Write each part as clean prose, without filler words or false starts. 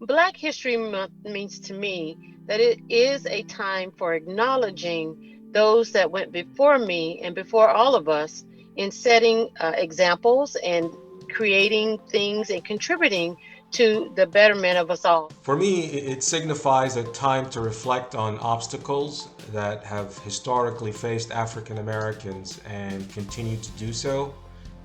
Black History Month means to me that it is a time for acknowledging those that went before me and before all of us in setting examples and creating things and contributing to the betterment of us all. For me, it signifies a time to reflect on obstacles that have historically faced African Americans and continue to do so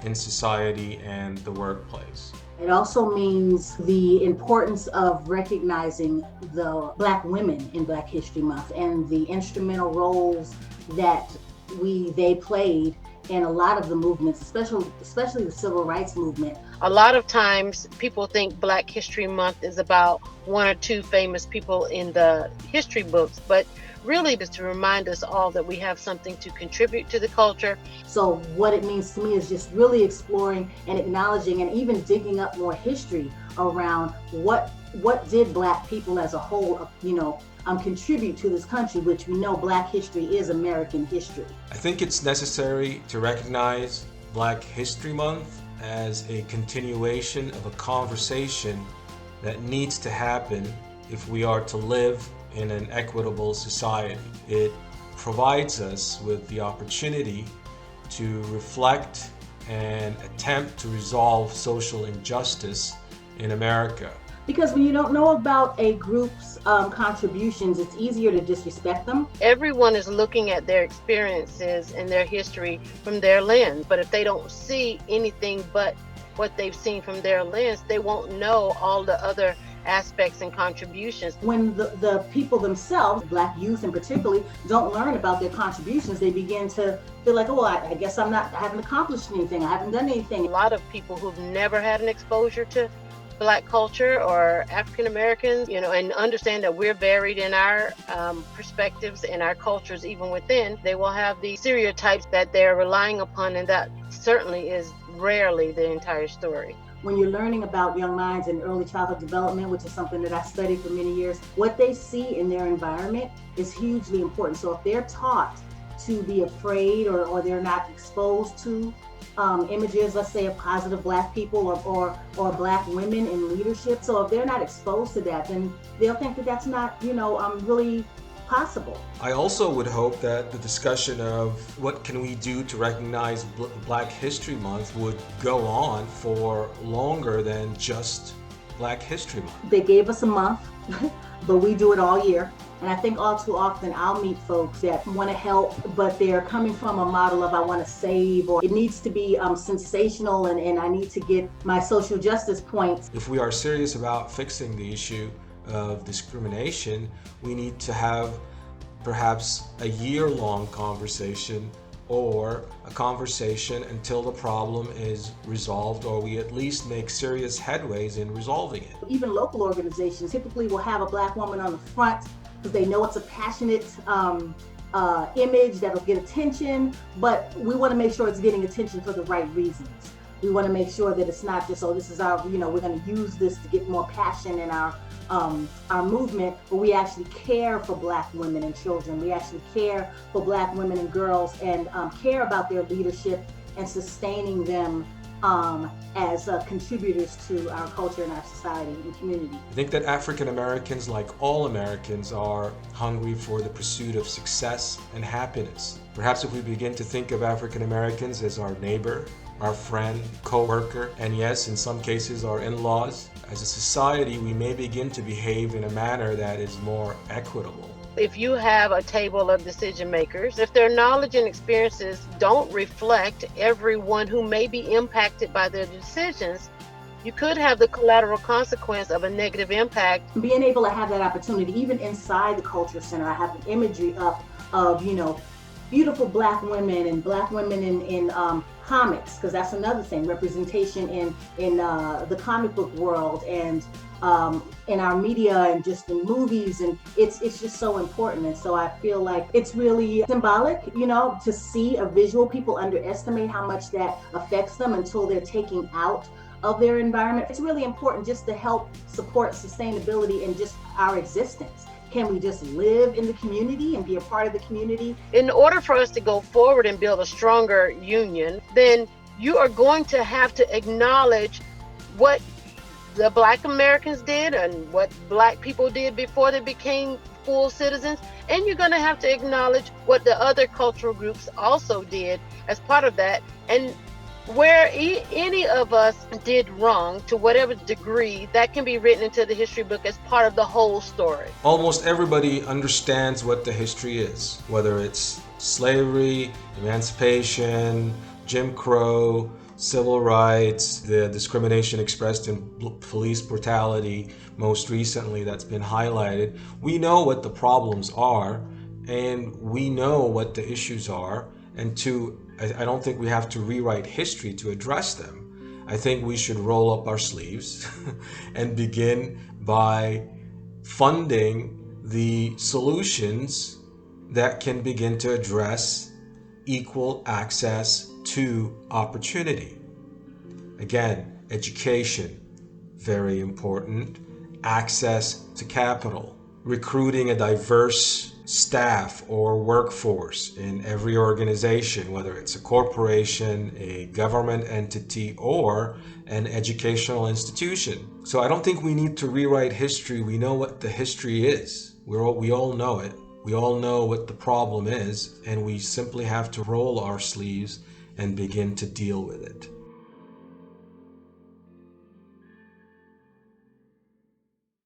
in society and the workplace. It also means the importance of recognizing the Black women in Black History Month and the instrumental roles that they played in a lot of the movements, especially the civil rights movement. A lot of times people think Black History Month is about one or two famous people in the history books, but really it's to remind us all that we have something to contribute to the culture. So what it means to me is just really exploring and acknowledging and even digging up more history around what did Black people as a whole, contribute to this country, which we know Black history is American history. I think it's necessary to recognize Black History Month as a continuation of a conversation that needs to happen if we are to live in an equitable society. It provides us with the opportunity to reflect and attempt to resolve social injustice in America. Because when you don't know about a group's contributions, it's easier to disrespect them. Everyone is looking at their experiences and their history from their lens, but if they don't see anything but what they've seen from their lens, they won't know all the other aspects and contributions. When the people themselves, Black youth in particular, don't learn about their contributions, they begin to feel like, oh, I guess I haven't accomplished anything, I haven't done anything. A lot of people who've never had an exposure to Black culture or African Americans, and understand that we're varied in our perspectives and our cultures even within, they will have the stereotypes that they're relying upon, and that certainly is rarely the entire story. When you're learning about young minds and early childhood development, which is something that I studied for many years, what they see in their environment is hugely important. So if they're taught to be afraid or they're not exposed to images, let's say, of positive Black people or Black women in leadership. So if they're not exposed to that, then they'll think that that's not, really possible. I also would hope that the discussion of what can we do to recognize Black History Month would go on for longer than just Black History Month. They gave us a month, but we do it all year. And I think all too often I'll meet folks that want to help, but they're coming from a model of I want to save, or it needs to be sensational and I need to get my social justice points. If we are serious about fixing the issue of discrimination, we need to have perhaps a year-long conversation or a conversation until the problem is resolved, or we at least make serious headways in resolving it. Even local organizations typically will have a Black woman on the front because they know it's a passionate image that'll get attention, but we want to make sure it's getting attention for the right reasons. We want to make sure that it's not just, this is our, we're going to use this to get more passion in our movement, but we actually care for Black women and children. We actually care for Black women and girls and care about their leadership and sustaining them as contributors to our culture and our society and community. I think that African Americans, like all Americans, are hungry for the pursuit of success and happiness. Perhaps if we begin to think of African Americans as our neighbor, our friend, co-worker, and yes, in some cases our in-laws, as a society we may begin to behave in a manner that is more equitable. If you have a table of decision makers, if their knowledge and experiences don't reflect everyone who may be impacted by their decisions, you could have the collateral consequence of a negative impact. Being able to have that opportunity, even inside the Culture Center, I have an imagery up of, beautiful Black women and Black women in comics, because that's another thing, representation in the comic book world and in our media and just in movies, and it's just so important. And so I feel like it's really symbolic, to see a visual. People underestimate how much that affects them until they're taking out of their environment. It's really important just to help support sustainability and just our existence. Can we just live in the community and be a part of the community? In order for us to go forward and build a stronger union, then you are going to have to acknowledge what the Black Americans did and what Black people did before they became full citizens. And you're going to have to acknowledge what the other cultural groups also did as part of that. And where any of us did wrong to whatever degree, that can be written into the history book as part of the whole story. Almost everybody understands what the history is, whether it's slavery, emancipation, Jim Crow, civil rights, the discrimination expressed in police brutality, most recently that's been highlighted. We know what the problems are, and we know what the issues are, and I don't think we have to rewrite history to address them. I think we should roll up our sleeves and begin by funding the solutions that can begin to address equal access to opportunity. Again, education, very important. Access to capital. Recruiting a diverse staff or workforce in every organization, whether it's a corporation, a government entity, or an educational institution. So I don't think we need to rewrite history. We know what the history is. We all know it. We all know what the problem is, and we simply have to roll our sleeves and begin to deal with it.